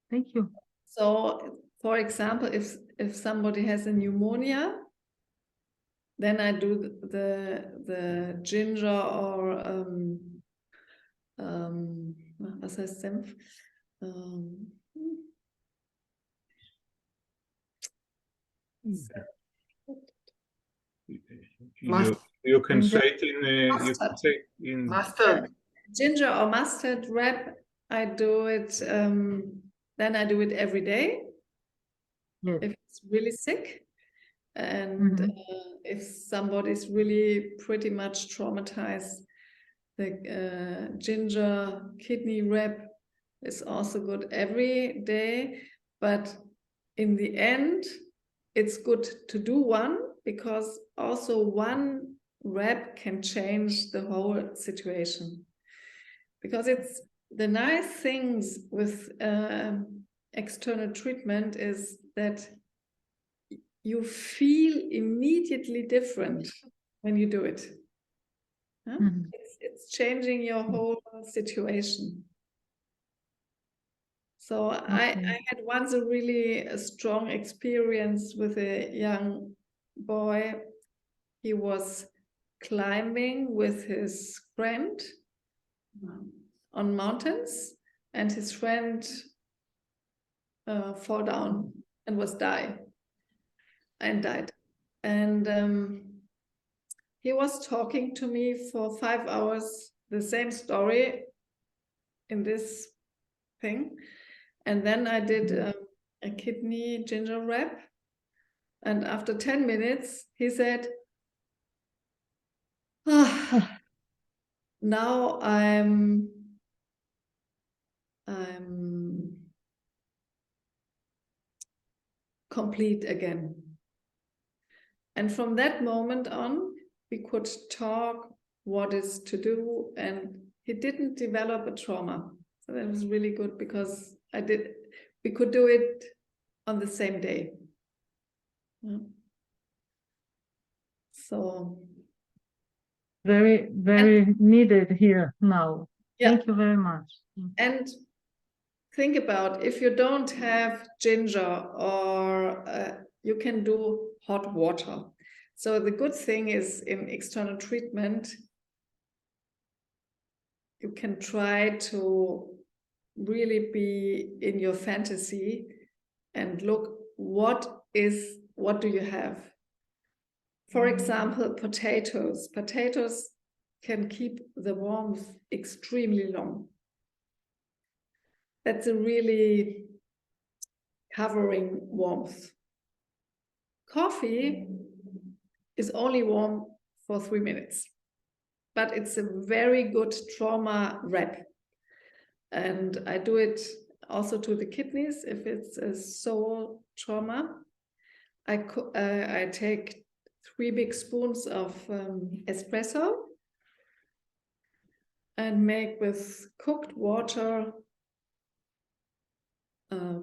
Thank you. So, for example, if somebody has a pneumonia, then I do the ginger or was heißt Senf? You can say it in mustard. Ginger or mustard wrap. I do it. Then I do it every day. Yes. If it's really sick, and if somebody's really pretty much traumatized, the ginger kidney wrap is also good every day. But in the end, it's good to do one, because also one wrap can change the whole situation. Because it's the nice things with external treatment is that you feel immediately different when you do it. Huh? It's changing your whole situation. So I had once a really strong experience with a young boy. He was climbing with his friend on mountains, and his friend fell down and died. And he was talking to me for 5 hours, the same story in this thing. And then I did a kidney ginger wrap. And after 10 minutes, he said, now I'm complete again. And from that moment on, we could talk what is to do, and he didn't develop a trauma. So that was really good, because we could do it on the same day. Yeah. So very, very needed here now. Yeah. Thank you very much. And think about, if you don't have ginger, or you can do hot water. So the good thing is, in external treatment, you can try to really be in your fantasy and look what do you have? For example, potatoes. Potatoes can keep the warmth extremely long. That's a really covering warmth. Coffee is only warm for 3 minutes, but it's a very good trauma wrap. And I do it also to the kidneys if it's a soul trauma. I take 3 big spoons of espresso and make with cooked water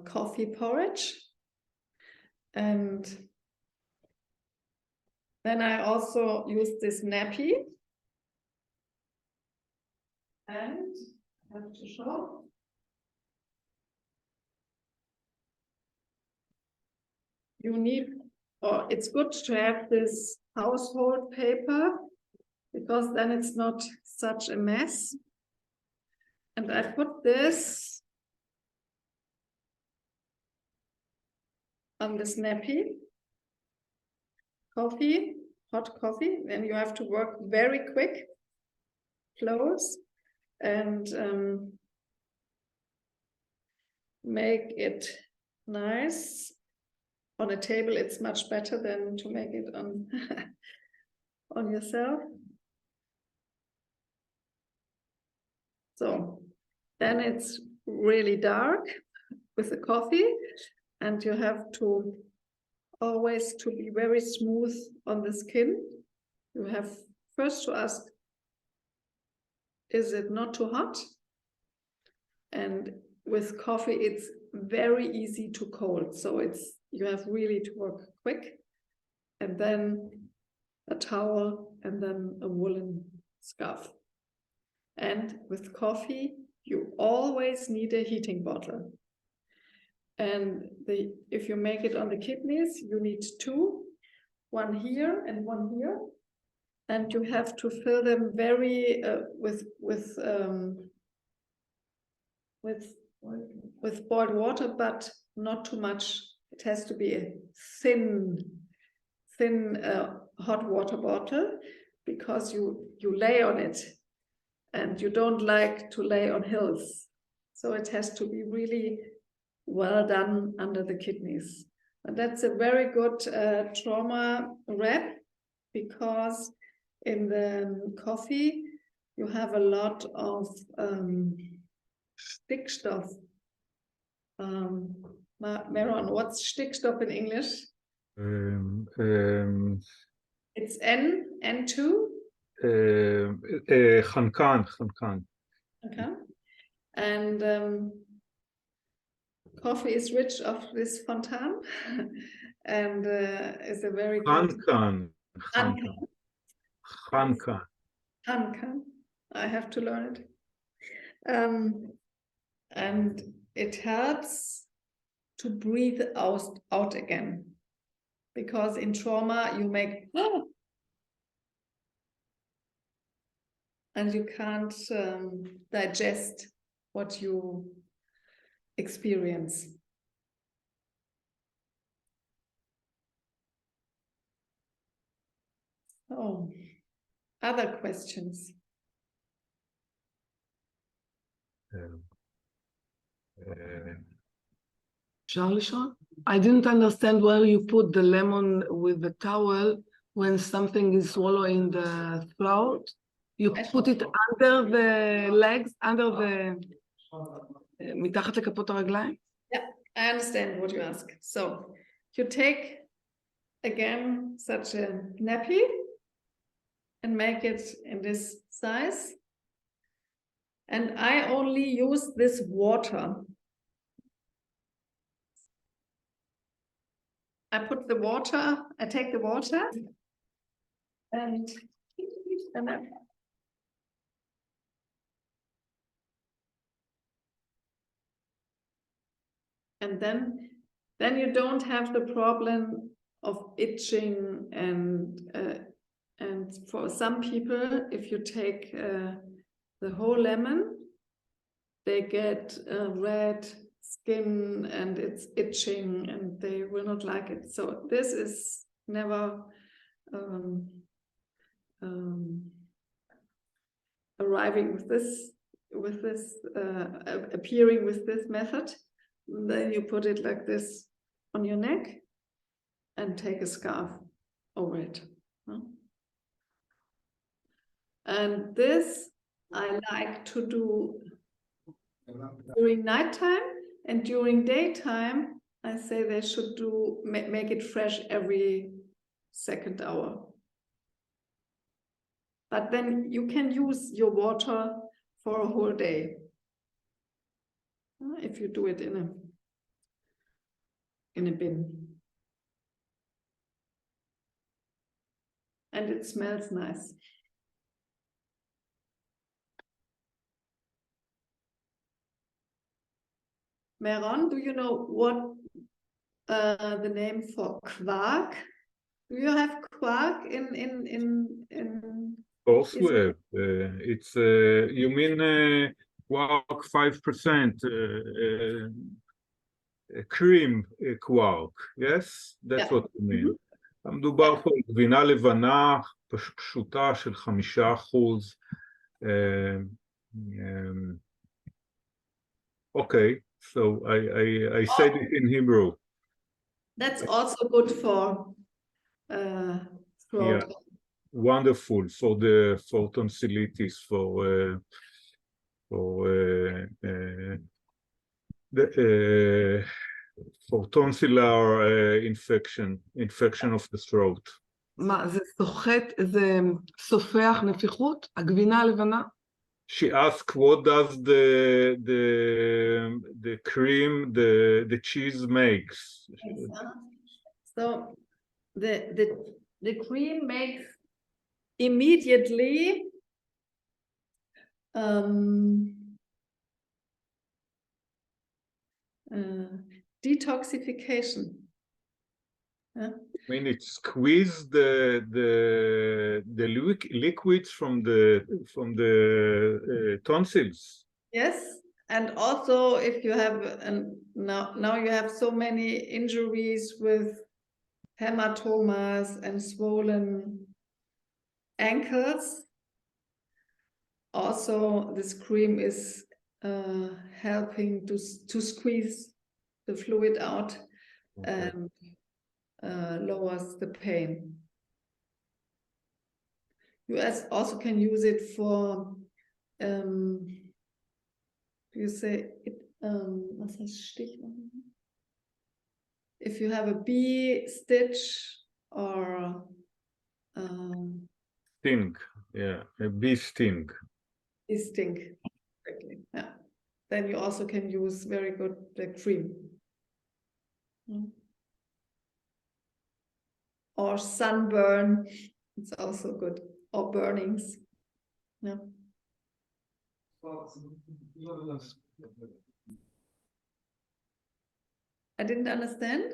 coffee porridge. And then I also use this nappy. And I have to show. You need, or it's good to have this household paper because then it's not such a mess. And I put this on this nappy. Coffee, hot coffee, and you have to work very quick, close, and make it nice. On a table, it's much better than to make it on, on yourself. So then it's really dark with the coffee, and you have to always to be very smooth on the skin. You have first to ask, is it not too hot? And with coffee, it's very easy to cold. So you have really to work quick. And then a towel and then a woolen scarf. And with coffee, you always need a heating bottle. And if you make it on the kidneys, you need 2, one here and one here. And you have to fill them very with boiled water, but not too much. It has to be a thin hot water bottle because you lay on it and you don't like to lay on hills. So it has to be really well done under the kidneys. And that's a very good trauma wrap because in the coffee you have a lot of Stickstoff. Meron, what's Stickstoff in English? It's N2. חנקן. Okay. And coffee is rich of this fontan and is a very good... Xankan. I have to learn it. And it helps to breathe out again. Because in trauma you make... and you can't digest what you experience. Oh, other questions? אפשר לשאול? I didn't understand where you put the lemon with the towel when something is swallowing the throat. You put it under the legs, under the... מתחת לכפות הרגליים? Yeah, I understand what you ask. So you take again such a nappy and make it in this size. And I only use this water. I put the water, I take the water and then you don't have the problem of itching and for some people, if you take the whole lemon, they get red skin and it's itching and they will not like it. So this is never arriving with this, appearing with this method. Then you put it like this on your neck and take a scarf over it. And this I like to do during nighttime, and during daytime I say they should do make it fresh every second hour. But then you can use your water for a whole day if you do it in a bin. And it smells nice. Meron, do you know what the name for quark? Do you have quark in Of course we have. It's you mean quark 5%, cream quark, yes? That's what you mean. מדובר פה על גבינה לבנה פשוטה של 5%. Okay, so I said it in Hebrew. That's also good for throat. Yeah, wonderful for tonsillitis, for tonsillar infection of the throat. מה, זה סוחט, זה סופח נפיחות? הגבינה הלבנה? She asked, what does the cream, the cheese makes? So the cream makes immediately detoxification. I mean, it squeezes the liquids from the tonsils. Yes, and also if you have, and now you have so many injuries with hematomas and swollen ankles. Also, this cream is helping to squeeze the fluid out. Okay. And lowers the pain. You also can use it for, you say it, was heißt Stich? If you have a bee stitch or sting, yeah, a bee sting. Bee sting, exactly. Yeah. Then you also can use very good the cream. Or sunburn, it's also good. Or burnings. Yeah. I didn't understand.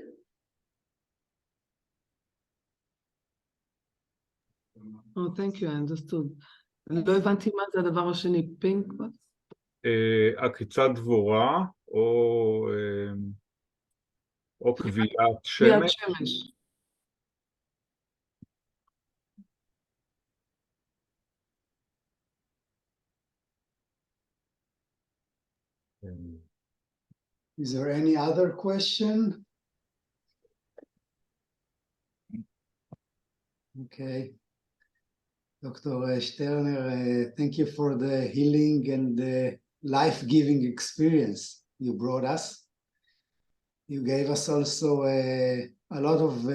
Oh, thank you, I understood. לא הבנתי מה זה הדבר השני, פינק? עקיצת דבורה או קביעת שמש. Is there any other question? Okay. Dr. Shternner, thank you for the healing and the life-giving experience you brought us. You gave us also a lot of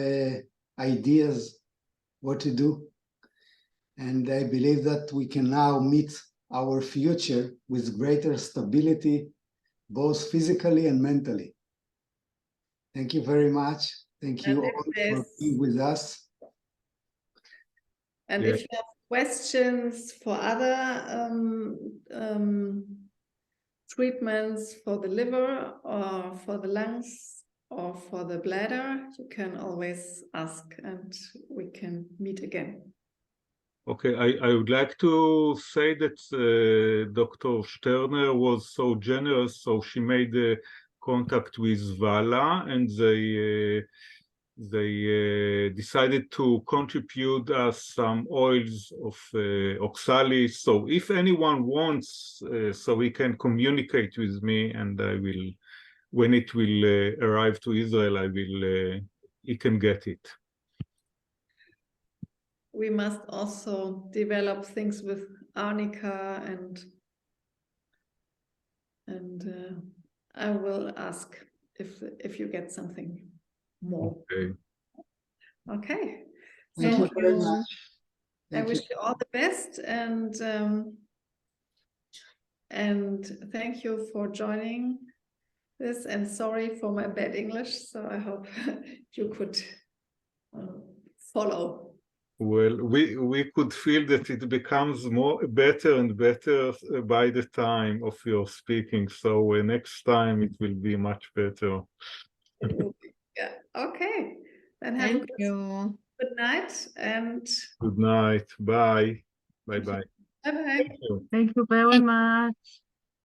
ideas what to do. And I believe that we can now meet our future with greater stability, both physically and mentally. Thank you very much. Thank you all for being with us. And if you have questions for other treatments for the liver or for the lungs or for the bladder, you can always ask and we can meet again. Okay, I would like to say that Dr. Shterner was so generous, so she made contact with Vala, and they decided to contribute us some oils of oxalis. So if anyone wants, so he can communicate with me, and I will, when it will arrive to Israel, he can get it. We must also develop things with arnica, and I will ask if you get something more. Okay. Okay. Thank you very much. I wish you all the best, and thank you for joining this, and sorry for my bad English, so I hope you could follow. Well, we could feel that it becomes better and better by the time of your speaking, so next time it will be much better. Yeah. Okay. Then have Thank a you. good night, and Good night. Bye. Bye-bye. bye-bye. Thank you. Thank you very much.